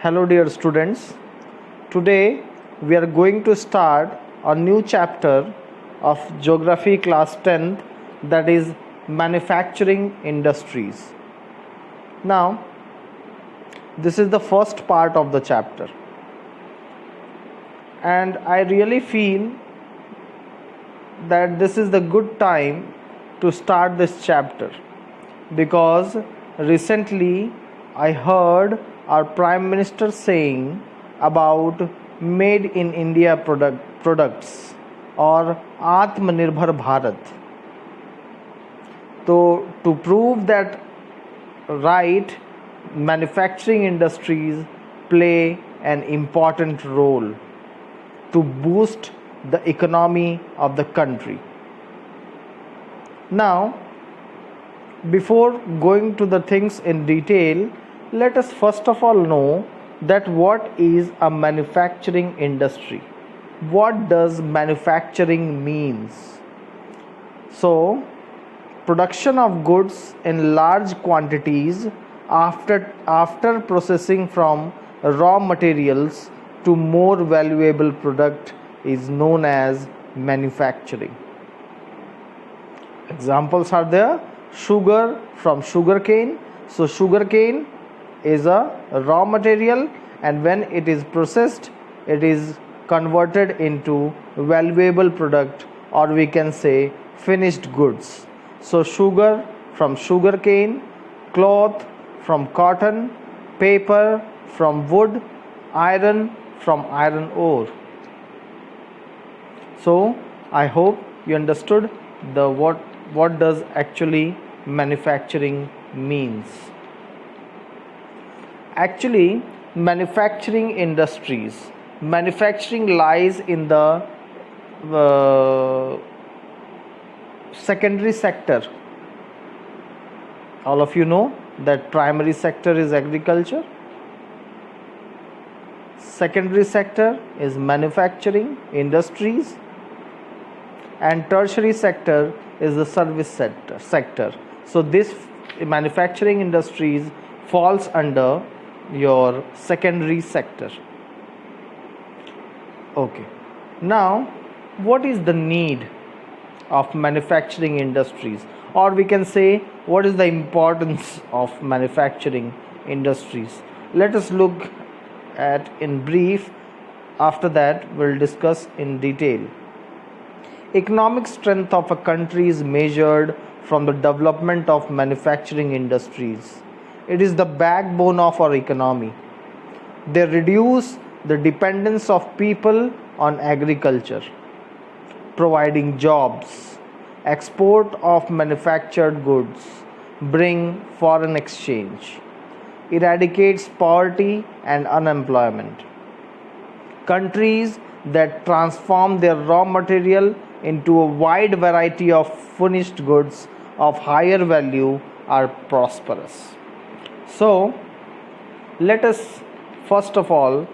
Hello dear students, today we are going to start a new chapter of Geography class 10th, that is manufacturing industries. Now this is the first part of the chapter and I really feel that this is the good time to start this chapter because recently I heard our Prime Minister saying about made in India products or Atmanirbhar Bharat. So to prove that right, manufacturing industries play an important role to boost the economy of the country. Now, before going to the things in detail, let us first of all know that what is a manufacturing industry. What does manufacturing means? So, production of goods in large quantities after processing from raw materials to more valuable product is known as manufacturing. Examples are there. Sugar from sugarcane. So sugarcane is a raw material, and when it is processed, it is converted into valuable product, or we can say finished goods. So sugar from sugarcane, cloth from cotton, paper from wood, iron from iron ore. So I hope you understood the what does actually manufacturing means. Actually, manufacturing lies in the secondary sector. All of you know that primary sector is agriculture, secondary sector is manufacturing industries, and tertiary sector is the service sector. So this manufacturing industries falls under your secondary sector. Okay, now what is the need of manufacturing industries, or we can say what is the importance of manufacturing industries? Let us look at in brief. After that we'll discuss in detail. Economic strength of a country is measured from the development of manufacturing industries. It is the backbone of our economy. They reduce the dependence of people on agriculture, providing jobs. Export of manufactured goods bring foreign exchange, eradicates poverty and unemployment. Countries that transform their raw material into a wide variety of finished goods of higher value are prosperous. So, let us first of all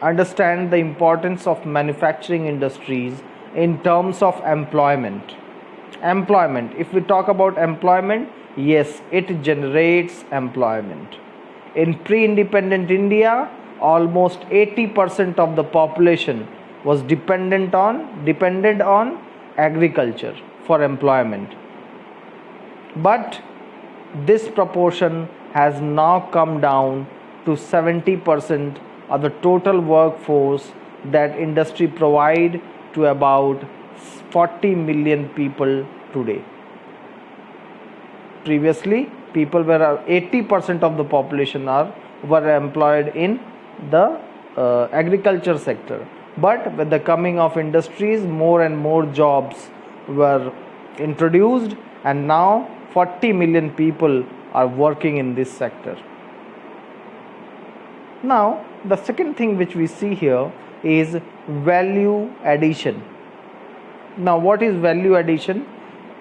understand the importance of manufacturing industries in terms of employment. Employment, if we talk about employment, yes, it generates employment. In pre-independent India, almost 80% of the population was dependent on agriculture for employment. But this proportion has now come down to 70% of the total workforce that industry provide to about 40 million people today. Previously, people were 80% of the population were employed in the agriculture sector. But with the coming of industries, more and more jobs were introduced, and now 40 million people are working in this sector. Now, the second thing which we see here is value addition. Now, what is value addition?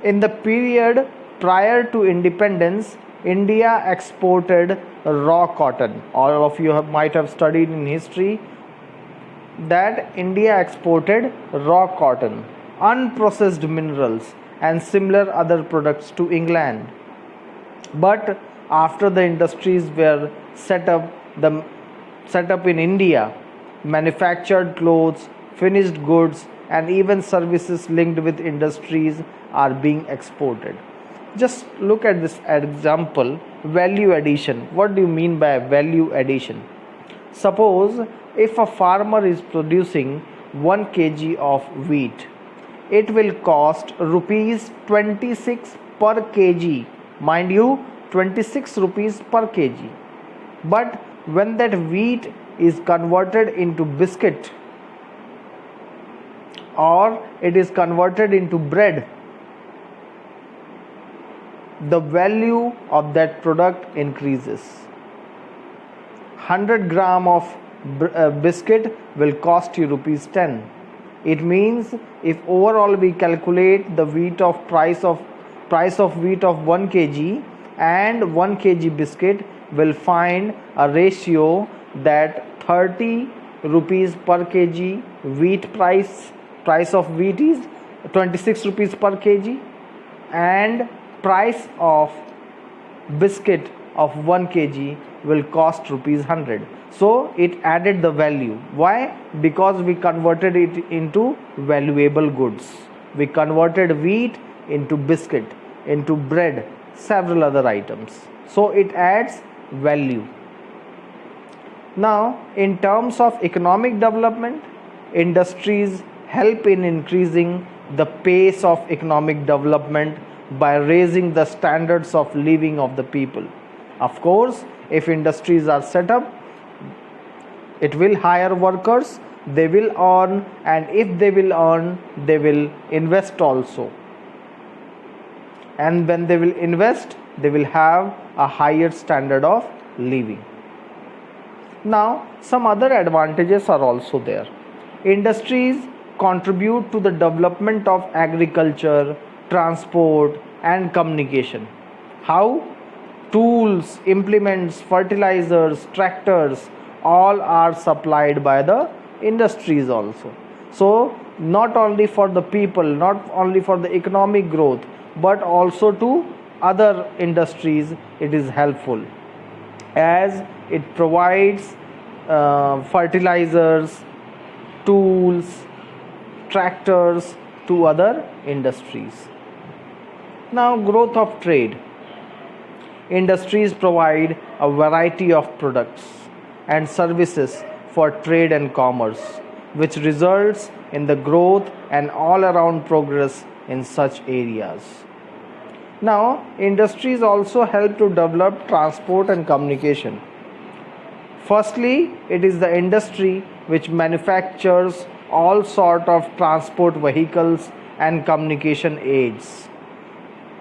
In the period prior to independence, India exported raw cotton. All of you might have studied in history that India exported raw cotton, unprocessed minerals, and similar other products to England. But after the industries were set up, the setup in India, manufactured clothes, finished goods, and even services linked with industries are being exported. Just look at this example, value addition. What do you mean by value addition? Suppose if a farmer is producing 1 kg of wheat, it will cost rupees 26 per kg. Mind you, 26 rupees per kg. But when that wheat is converted into biscuit or it is converted into bread, the value of that product increases. 100 gram of biscuit will cost you rupees 10. It means if overall we calculate the wheat of price of wheat of 1 kg and 1 kg biscuit, will find a ratio that 30 rupees per kg wheat price of wheat is 26 rupees per kg, and price of biscuit of 1 kg will cost rupees 100. So it added the value. Why? Because we converted it into valuable goods. We converted wheat into biscuit, into bread, several other items. So it adds value. Now, in terms of economic development, industries help in increasing the pace of economic development by raising the standards of living of the people. Of course, if industries are set up, it will hire workers, they will earn, and if they will earn, they will invest also. And when they will invest, they will have a higher standard of living. Now, some other advantages are also there. Industries contribute to the development of agriculture, transport, and communication. How? Tools, implements, fertilizers, tractors, all are supplied by the industries also. So, not only for the people, not only for the economic growth, but also to other industries it is helpful, as it provides fertilizers, tools, tractors to other industries. Now, growth of trade. Industries provide a variety of products and services for trade and commerce, which results in the growth and all around progress in such areas. Now, industries also help to develop transport and communication. Firstly, it is the industry which manufactures all sort of transport vehicles and communication aids.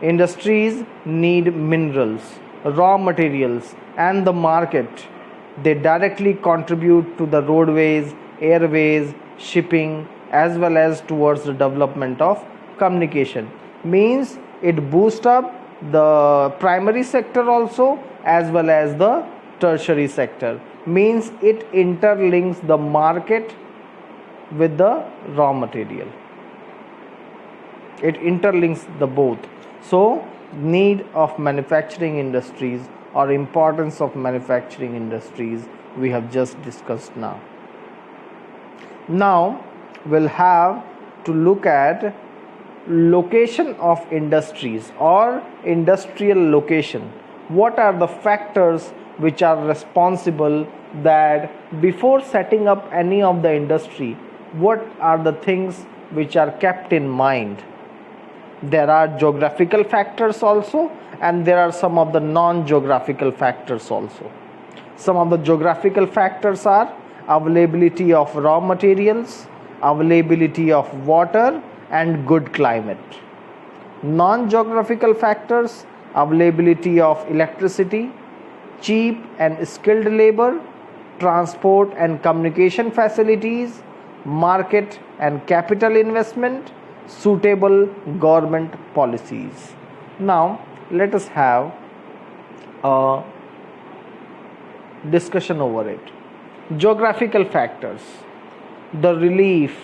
Industries need minerals, raw materials, and the market. They directly contribute to the roadways, airways, shipping, as well as towards the development of communication. Means it boosts up the primary sector also as well as the tertiary sector. Means it interlinks the market with the raw material. It interlinks the both. So, need of manufacturing industries or importance of manufacturing industries we have just discussed now. Now, we'll have to look at location of industries or industrial location. What are the factors which are responsible that before setting up any of the industry, what are the things which are kept in mind? There are geographical factors also, and there are some of the non-geographical factors also. Some of the geographical factors are availability of raw materials, availability of water, and good climate. Non-geographical factors: availability of electricity, cheap and skilled labor, transport and communication facilities, market and capital investment, suitable government policies. Now, let us have a discussion over it. Geographical factors: the relief,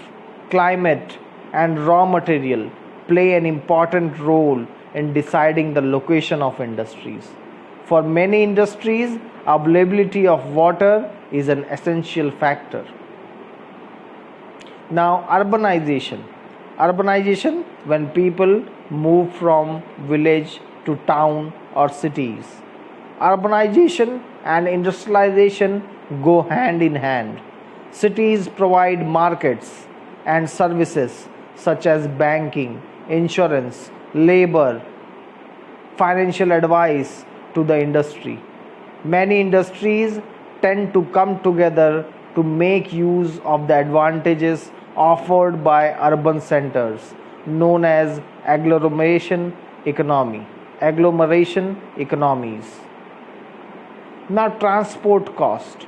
climate, and raw material play an important role in deciding the location of industries. For many industries, Availability of water is an essential factor. Now, urbanization. Urbanization, when people move from village to town or cities. Urbanization and industrialization go hand in hand. Cities provide markets and services such as banking, insurance, labor, financial advice to the industry. Many industries tend to come together to make use of the advantages offered by urban centers, known as agglomeration economies. Now, transport cost.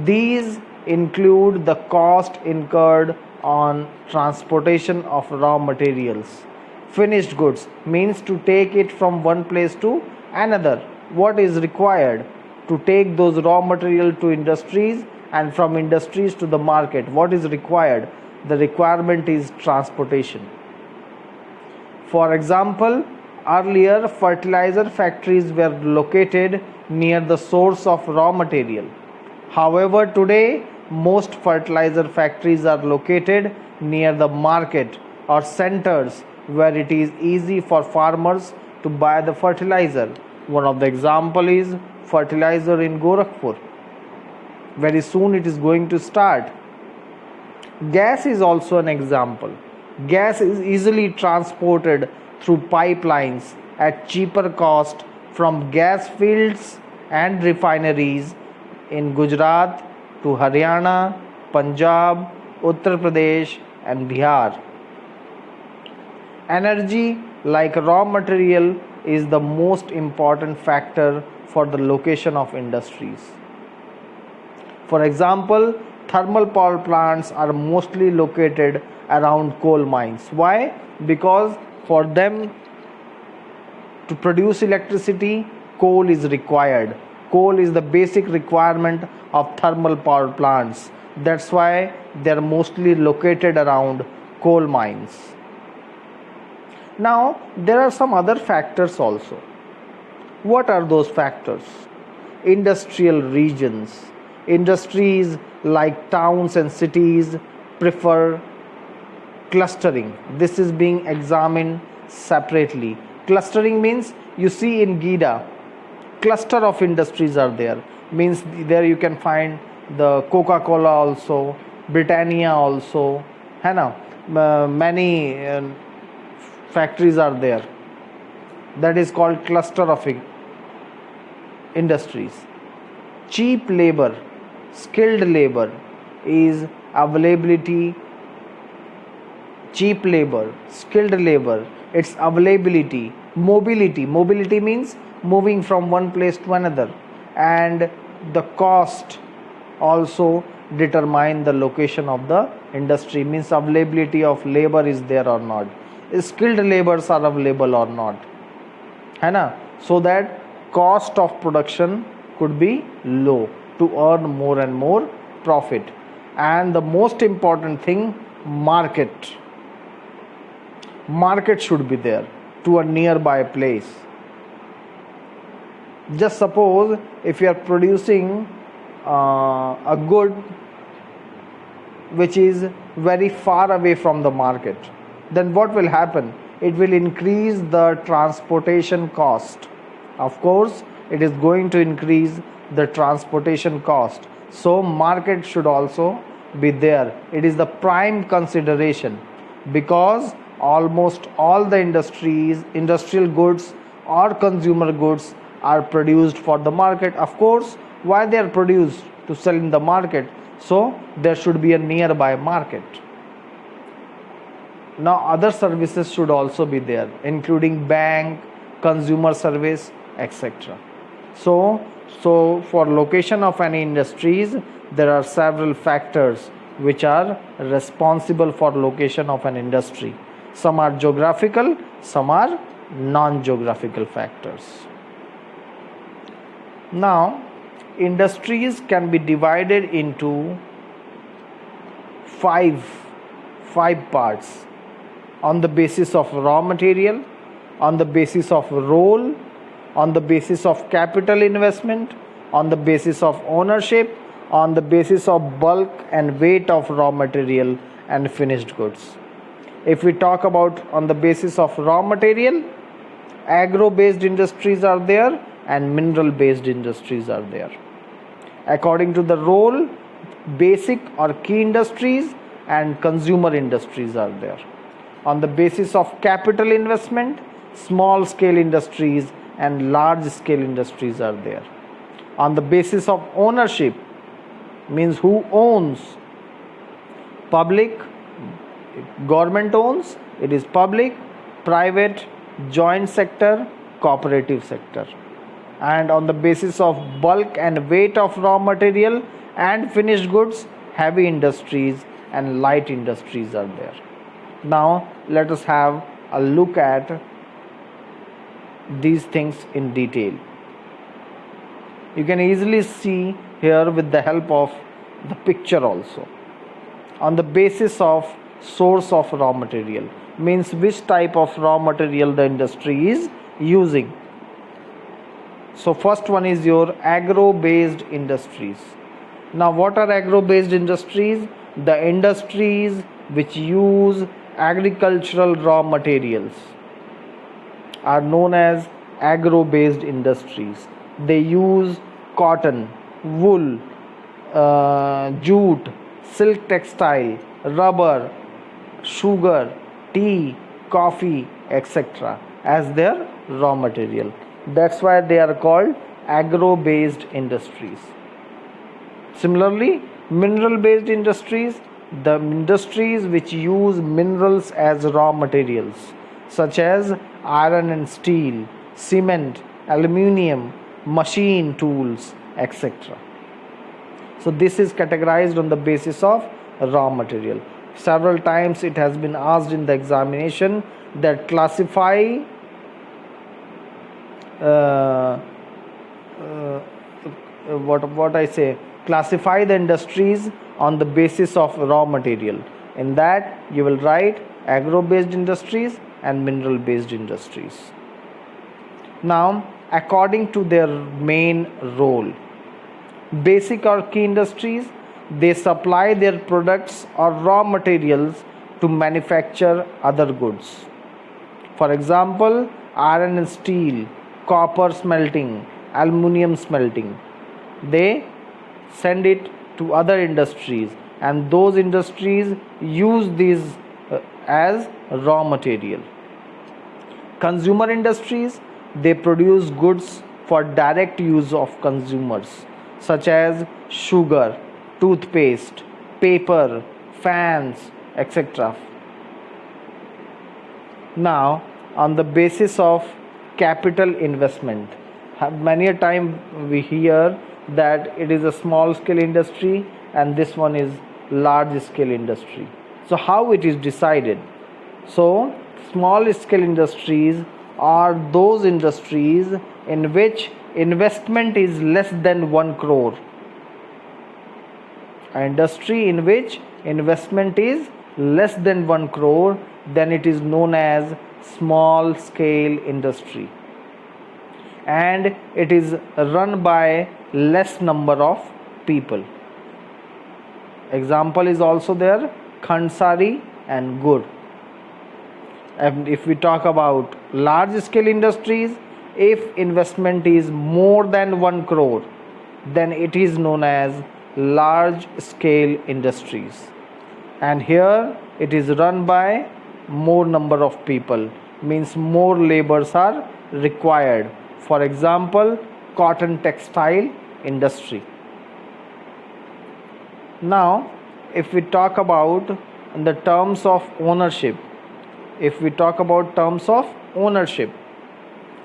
These include the cost incurred on transportation of raw materials. Finished goods means to take it from one place to another. What is required to take those raw material to industries and from industries to the market? What is required? The requirement is transportation. For example, earlier fertilizer factories were located near the source of raw material. However, today most fertilizer factories are located near the market or centers where it is easy for farmers to buy the fertilizer. One of the example is fertilizer in Gorakhpur. Very soon it is going to start. Gas is also an example. Gas is easily transported through pipelines at cheaper cost from gas fields and refineries in Gujarat to Haryana, Punjab, Uttar Pradesh and Bihar. Energy, like raw material, is the most important factor for the location of industries. For example, thermal power plants are mostly located around coal mines. Why? Because for them to produce electricity, coal is required. Coal is the basic requirement of thermal power plants. That's why they are mostly located around coal mines. Now, there are some other factors also. What are those factors? Industrial regions. Industries like towns and cities prefer clustering. This is being examined separately. Clustering means you see in Gida, cluster of industries are there. Means there you can find the Coca-Cola also, Britannia also, many factories are there. That is called cluster of industries. Cheap labor, skilled labor is availability. Cheap labor, skilled labor, its availability. Mobility means moving from one place to another, and the cost also determine the location of the industry. Means availability of labor is there or not, skilled labors are available or not, so that cost of production could be low to earn more and more profit. And the most important thing, market should be there to a nearby place. Just suppose if you are producing a good which is very far away from the market, then what will happen? It will increase the transportation cost. Of course, it is going to increase the transportation cost. So market should also be there. It is the prime consideration, because almost all the industrial goods or consumer goods are produced for the market. Of course, why they are produced? To sell in the market. So there should be a nearby market. Now other services should also be there, including bank, consumer service, etc. So for location of any industries, there are several factors which are responsible for location of an industry. Some are geographical, some are non-geographical factors. Now, industries can be divided into five parts on the basis of raw material, on the basis of role, on the basis of capital investment, on the basis of ownership, on the basis of bulk and weight of raw material and finished goods. If we talk about on the basis of raw material, agro based industries are there and mineral based industries are there. According to the role, basic or key industries and consumer industries are there. On the basis of capital investment, small scale industries and large scale industries are there. On the basis of ownership, means who owns, public, government owns, it is public, private, joint sector, cooperative sector. And on the basis of bulk and weight of raw material and finished goods, heavy industries and light industries are there. Now let us have a look at these things in detail. You can easily see here with the help of the picture also. On the basis of source of raw material, means which type of raw material the industry is using. So first one is your agro based industries. Now what are agro based industries? The industries which use agricultural raw materials are known as agro based industries. They use cotton, wool, jute, silk textile, rubber, sugar, tea, coffee, etc. as their raw material. That's why they are called agro based industries. Similarly, mineral based industries, the industries which use minerals as raw materials such as iron and steel, cement, aluminium, machine tools, etc. So this is categorized on the basis of raw material. Several times it has been asked in the examination that classify classify the industries on the basis of raw material. In that you will write agro based industries and mineral based industries. Now according to their main role, basic or key industries, they supply their products or raw materials to manufacture other goods. For example, iron and steel, copper smelting, aluminium smelting. They send it to other industries and those industries use these as raw material. Consumer industries, they produce goods for direct use of consumers such as sugar, toothpaste, paper, fans, etc. Now on the basis of capital investment, many a time we hear that it is a small scale industry and this one is large scale industry. So how it is decided? So small scale industries are those industries in which investment is less than 1 crore. An industry in which investment is less than 1 crore, then it is known as small scale industry, and it is run by less number of people. Example is also there, Khansari and Gur. And if we talk about large scale industries, if investment is more than 1 crore, then it is known as large scale industries, and here it is run by more number of people, means more labors are required. For example, cotton textile industry. Now if we talk about the terms of ownership,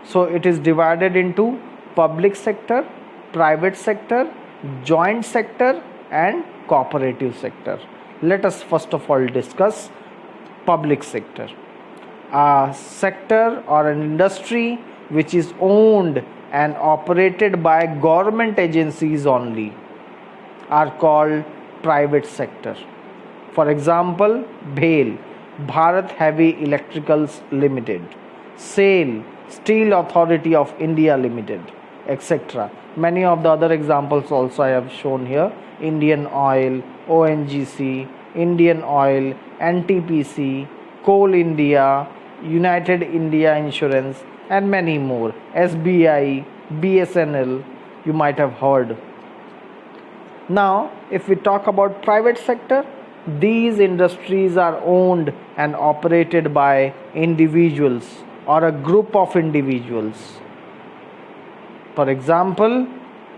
so it is divided into public sector, private sector, joint sector and cooperative sector. Let us first of all discuss public sector. A sector or an industry which is owned and operated by government agencies only are called private sector. For example, BHEL, Bharat Heavy Electricals Limited, SAIL, Steel Authority of India Limited, etc. Many of the other examples also I have shown here: Indian Oil, ONGC, Indian Oil, NTPC, Coal India, United India Insurance, and many more. SBI, BSNL, you might have heard. Now, if we talk about private sector, these industries are owned and operated by individuals or a group of individuals. For example,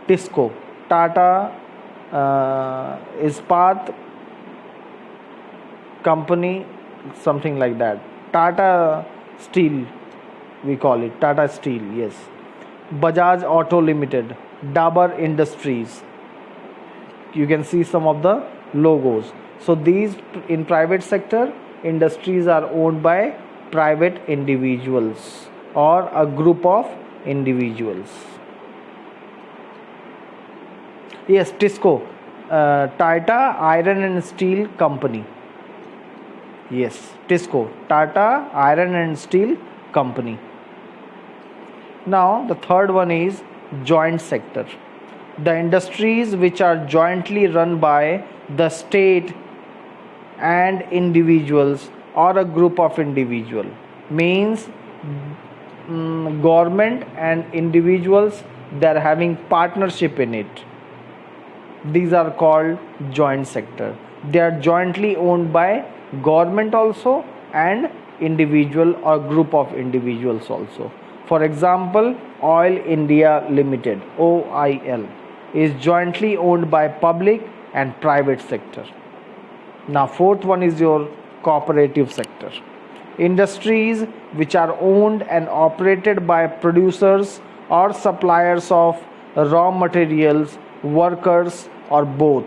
TISCO, Tata Ispat Company, something like that. Tata Steel, we call it Tata Steel, yes. Bajaj Auto Limited, Dabur Industries. You can see some of the logos. So these in private sector industries are owned by private individuals or a group of individuals. Yes, TISCO, Tata Iron and Steel Company. Yes, TISCO, Tata Iron and Steel Company. Now the third one is joint sector. The industries which are jointly run by the state and individuals or a group of individual, means government and individuals, they are having partnership in it. These are called joint sector. They are jointly owned by government also and individual or group of individuals also. For example, Oil India Limited, OIL, is jointly owned by public and private sector. Now fourth one is your cooperative sector. Industries which are owned and operated by producers or suppliers of raw materials, workers, or both.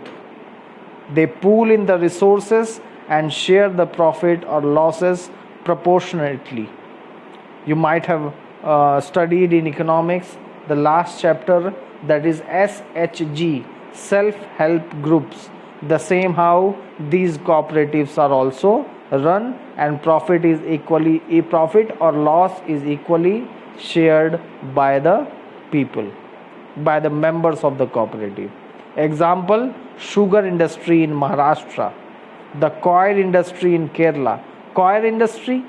They pool in the resources and share the profit or losses proportionately. You might have studied in economics the last chapter, that is SHG, self-help groups. The same how these cooperatives are also run, and profit or loss is equally shared by the people, by the members of the cooperative. Example, sugar industry in Maharashtra, the coir industry in Kerala. Coir industry,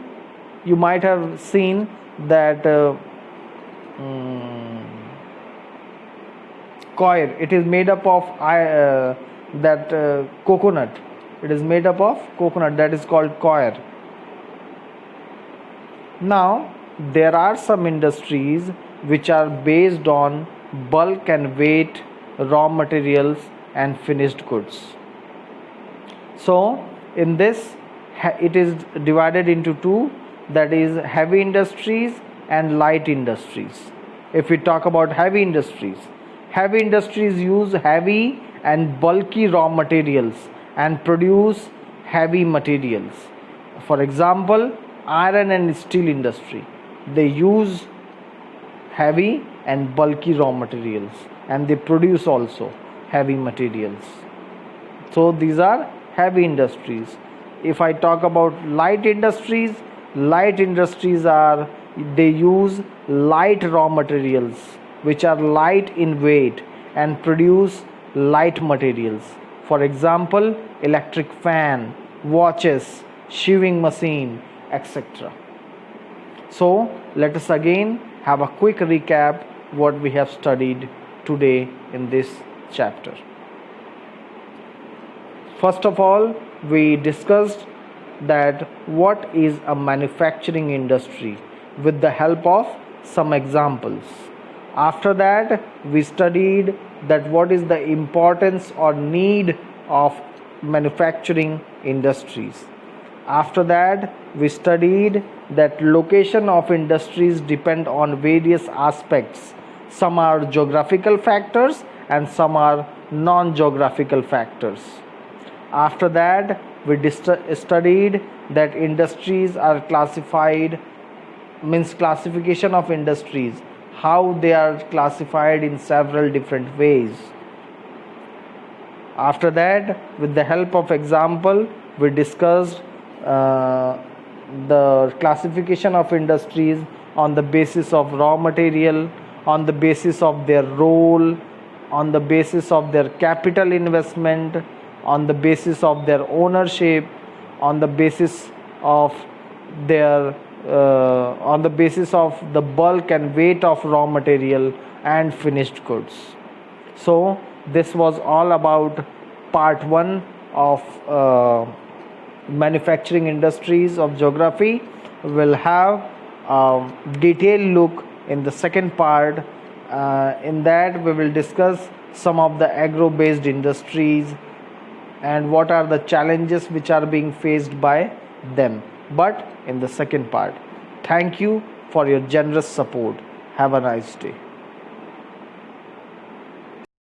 you might have seen that coir, it is made up of coconut. It is made up of coconut, that is called coir. Now there are some industries which are based on bulk and weight raw materials and finished goods. So in this it is divided into two, that is heavy industries and light industries. If we talk about heavy industries use heavy and bulky raw materials and produce heavy materials. For example, iron and steel industry, they use heavy and bulky raw materials and they produce also heavy materials. So these are heavy industries. If I talk about light industries are, they use light raw materials which are light in weight and produce light materials. For example, electric fan, watches, sewing machine, etc. So let us again have a quick recap what we have studied today in this chapter. First of all, we discussed that what is a manufacturing industry with the help of some examples. After that, we studied that what is the importance or need of manufacturing industries. After that, we studied that location of industries depend on various aspects. Some are geographical factors and some are non-geographical factors. After that, we studied that industries are classified, means classification of industries, how they are classified in several different ways. After that, with the help of example, we discussed the classification of industries on the basis of raw material, on the basis of their role, on the basis of their capital investment, on the basis of their ownership, on the basis of their on the basis of the bulk and weight of raw material and finished goods. So this was all about part 1 of manufacturing industries of geography. We'll have a detailed look in the second part. In that we will discuss some of the agro based industries and what are the challenges which are being faced by them, but in the second part. Thank you for your generous support. Have a nice day.